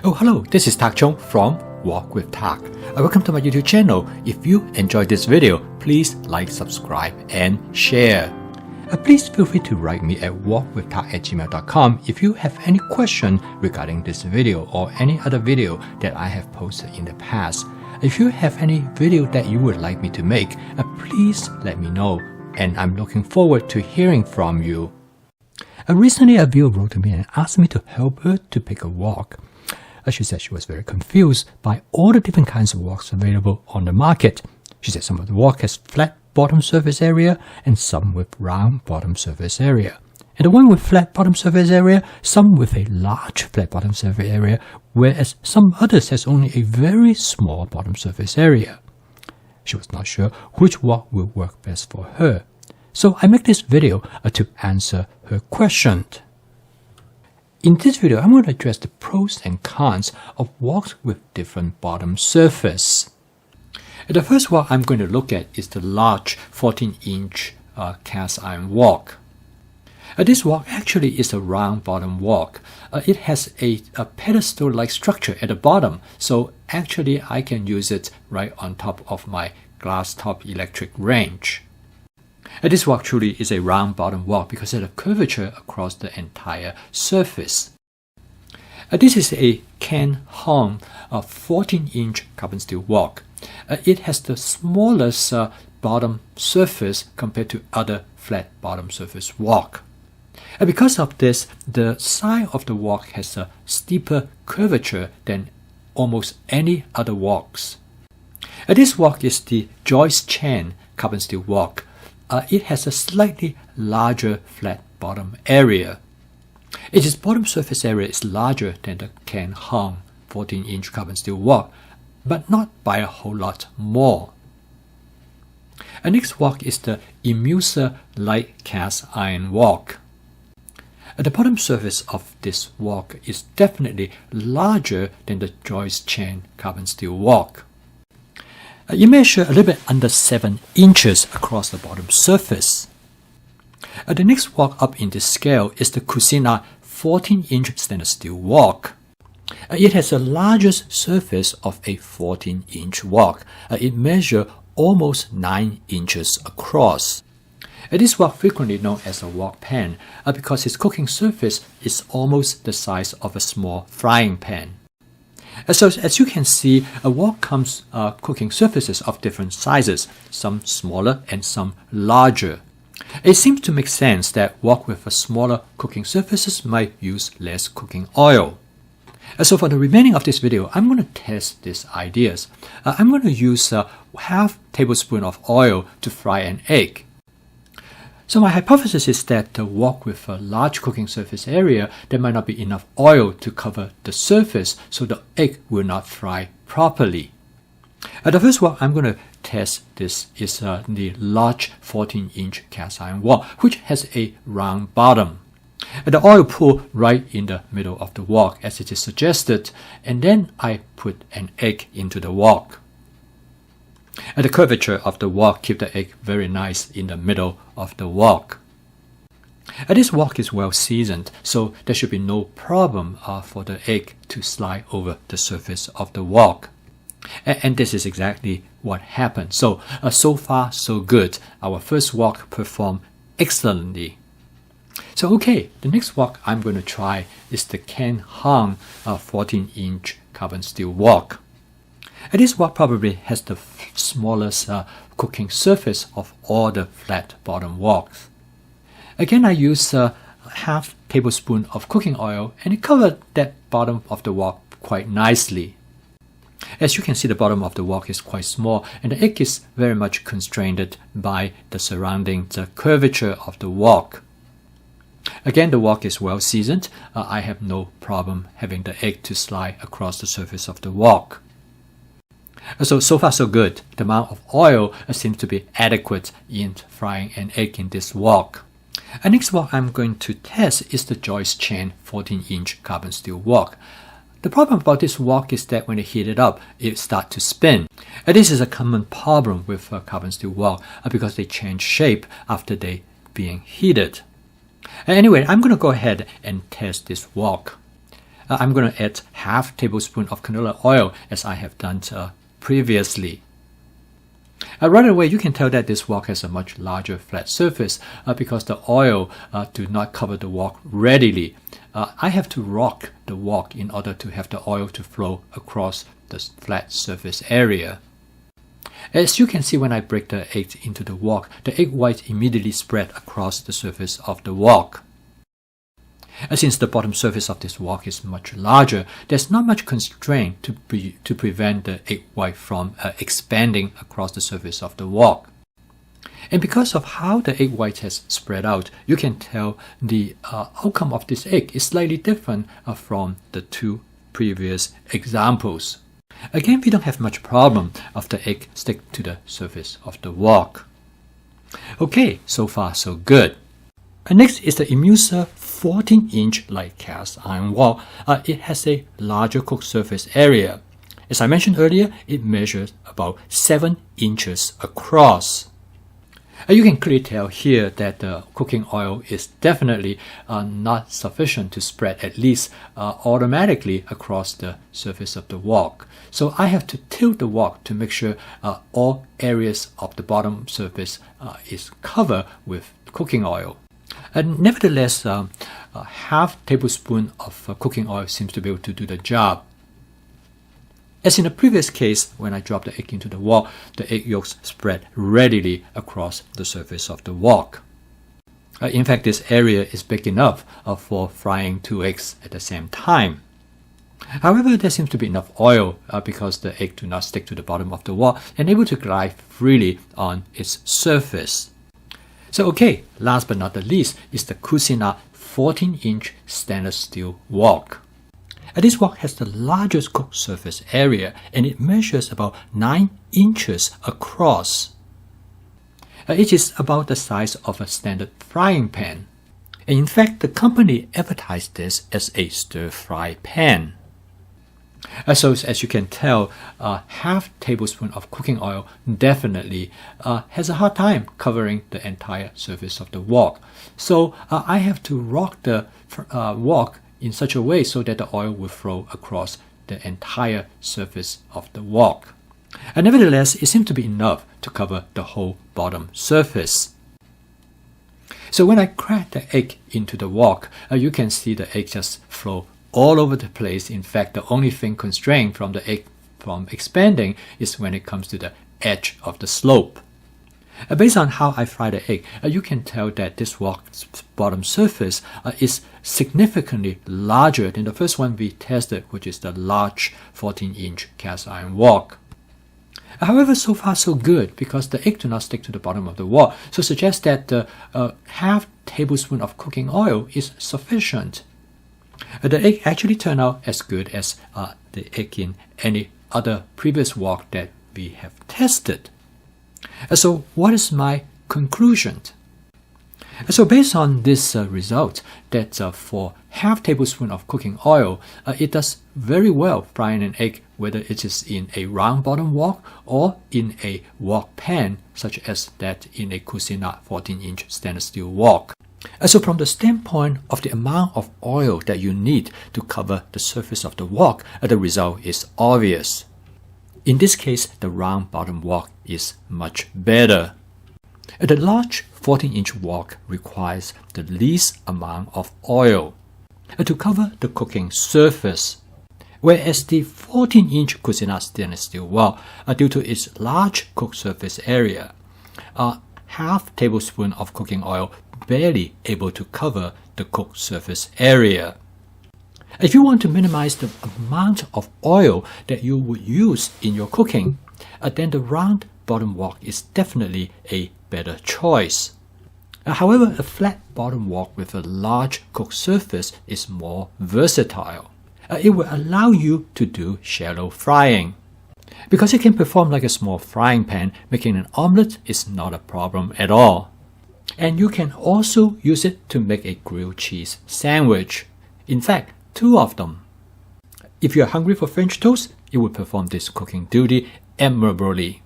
Oh, hello, this is Tak Chung from Walk with Tak. Welcome to my YouTube channel. If you enjoyed this video, please like, subscribe, and share. Please feel free to write me at walkwithtak@gmail.com if you have any question regarding this video or any other video that I have posted in the past. If you have any video that you would like me to make, please let me know, and I'm looking forward to hearing from you. Recently, a viewer wrote to me and asked me to help her to pick a wok. She said she was very confused by all the different kinds of woks available on the market. She said some of the wok has flat bottom surface area and some with round bottom surface area. And the one with flat bottom surface area, some with a large flat bottom surface area, whereas some others has only a very small bottom surface area. She was not sure which wok will work best for her. So I make this video to answer her question. In this video, I'm going to address the pros and cons of woks with different bottom surface. The first wok I'm going to look at is the large 14-inch cast iron wok. This wok actually is a round bottom wok. It has a pedestal-like structure at the bottom, so actually I can use it right on top of my glass top electric range. This wok truly is a round bottom wok because it has a curvature across the entire surface. This is a Ken Hong 14-inch carbon steel wok. It has the smallest bottom surface compared to other flat bottom surface wok. Because of this, the side of the wok has a steeper curvature than almost any other woks. This wok is the Joyce Chan carbon steel wok. It has a slightly larger flat bottom area. Its bottom surface area is larger than the Ken Hong 14-inch carbon steel wok, but not by a whole lot more. The next wok is the Imusa light cast iron wok. The bottom surface of this wok is definitely larger than the Joyce Chan carbon steel wok. It measures a little bit under 7 inches across the bottom surface. The next wok up in this scale is the Cucina 14-inch stainless steel wok. It has the largest surface of a 14-inch wok. It measures almost 9 inches across. This wok frequently known as a wok pan because its cooking surface is almost the size of a small frying pan. So as you can see, a wok comes cooking surfaces of different sizes, some smaller and some larger. It seems to make sense that wok with a smaller cooking surfaces might use less cooking oil. So for the remaining of this video, I'm going to test these ideas. I'm going to use half tablespoon of oil to fry an egg. So my hypothesis is that the wok with a large cooking surface area, there might not be enough oil to cover the surface, so the egg will not fry properly. The first wok I'm going to test this is the large 14-inch cast iron wok, which has a round bottom. The oil pour right in the middle of the wok as it is suggested, and then I put an egg into the wok. The curvature of the wok keeps the egg very nice in the middle of the wok. This wok is well seasoned, so there should be no problem for the egg to slide over the surface of the wok. And this is exactly what happened. So far so good. Our first wok performed excellently. So okay, the next wok I'm going to try is the Ken Hong 14-inch carbon steel wok. This wok probably has the smallest cooking surface of all the flat bottom woks. Again, I use half tablespoon of cooking oil, and it covered that bottom of the wok quite nicely. As you can see, the bottom of the wok is quite small, and the egg is very much constrained by the surrounding curvature of the wok. Again, the wok is well seasoned. I have no problem having the egg to slide across the surface of the wok. So far so good. The amount of oil seems to be adequate in frying an egg in this wok. The next wok I'm going to test is the Joyce Chan 14-inch carbon steel wok. The problem about this wok is that when you heat it up, it starts to spin. This is a common problem with carbon steel wok because they change shape after they being heated. Anyway, I'm going to go ahead and test this wok. I'm going to add half tablespoon of canola oil as I have done previously. Right away, you can tell that this wok has a much larger flat surface because the oil do not cover the wok readily. I have to rock the wok in order to have the oil to flow across the flat surface area. As you can see, when I break the egg into the wok, the egg white immediately spread across the surface of the wok. Since the bottom surface of this wok is much larger, there's not much constraint to prevent the egg white from expanding across the surface of the wok. And because of how the egg white has spread out, you can tell the outcome of this egg is slightly different from the two previous examples. Again, we don't have much problem of the egg stick to the surface of the wok. Okay, so far so good. Next is the Imusa 14-inch light cast iron wok. It has a larger cooked surface area. As I mentioned earlier, it measures about 7 inches across. You can clearly tell here that the cooking oil is definitely not sufficient to spread at least automatically across the surface of the wok. So I have to tilt the wok to make sure all areas of the bottom surface is covered with cooking oil. Nevertheless, half tablespoon of cooking oil seems to be able to do the job. As in the previous case, when I dropped the egg into the wok, the egg yolks spread readily across the surface of the wok. In fact, this area is big enough for frying 2 eggs at the same time. However, there seems to be enough oil because the egg do not stick to the bottom of the wok and able to glide freely on its surface. So okay, last but not the least is the Cuisinart 14-inch stainless steel wok. This wok has the largest cooked surface area and it measures about 9 inches across. It is about the size of a standard frying pan. And in fact, the company advertised this as a stir-fry pan. So as you can tell, half tablespoon of cooking oil definitely has a hard time covering the entire surface of the wok. So I have to rock the wok in such a way so that the oil will flow across the entire surface of the wok. Nevertheless, it seems to be enough to cover the whole bottom surface. So when I crack the egg into the wok, you can see the egg just flow all over the place. In fact, the only thing constrained from the egg from expanding is when it comes to the edge of the slope. Based on how I fry the egg, you can tell that this wok's bottom surface is significantly larger than the first one we tested, which is the large 14-inch cast iron wok. However, so far so good because the egg do not stick to the bottom of the wok, so suggest that the half tablespoon of cooking oil is sufficient. The egg actually turned out as good as the egg in any other previous wok that we have tested. So what is my conclusion? So based on this result, that for half tablespoon of cooking oil, it does very well frying an egg, whether it is in a round bottom wok or in a wok pan, such as that in a Cuisinart 14-inch stainless steel wok. So from the standpoint of the amount of oil that you need to cover the surface of the wok, the result is obvious. In this case, the round bottom wok is much better. The large 14-inch wok requires the least amount of oil to cover the cooking surface, whereas the 14-inch Cuisinart stainless steel wok, due to its large cooked surface area, half tablespoon of cooking oil barely able to cover the cooked surface area. If you want to minimize the amount of oil that you would use in your cooking, then the round bottom wok is definitely a better choice. However, a flat bottom wok with a large cooked surface is more versatile. It will allow you to do shallow frying. Because it can perform like a small frying pan, making an omelette is not a problem at all. And you can also use it to make a grilled cheese sandwich. In fact, 2 of them. If you're hungry for French toast, it will perform this cooking duty admirably.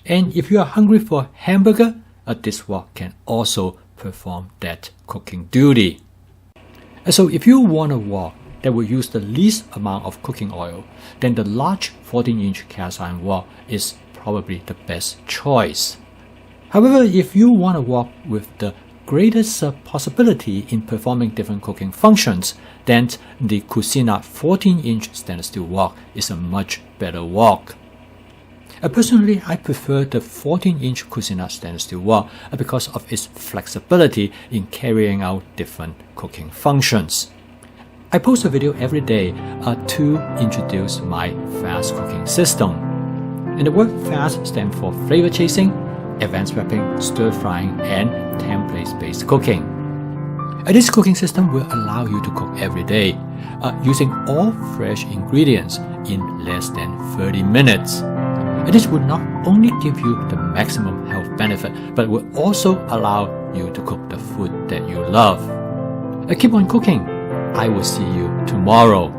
And if you are hungry for hamburger, this wok can also perform that cooking duty. So if you want a wok that will use the least amount of cooking oil, then the large 14-inch cast iron wok is probably the best choice. However, if you want a wok with the greatest possibility in performing different cooking functions, then the Cucina 14-inch stainless steel wok is a much better wok. Personally, I prefer the 14-inch Cucina stainless steel wok because of its flexibility in carrying out different cooking functions. I post a video every day to introduce my fast cooking system. And the word fast stands for flavor chasing, advanced wrapping, stir frying, and templates-based cooking. This cooking system will allow you to cook every day using all fresh ingredients in less than 30 minutes. This will not only give you the maximum health benefit, but will also allow you to cook the food that you love. Keep on cooking. I will see you tomorrow.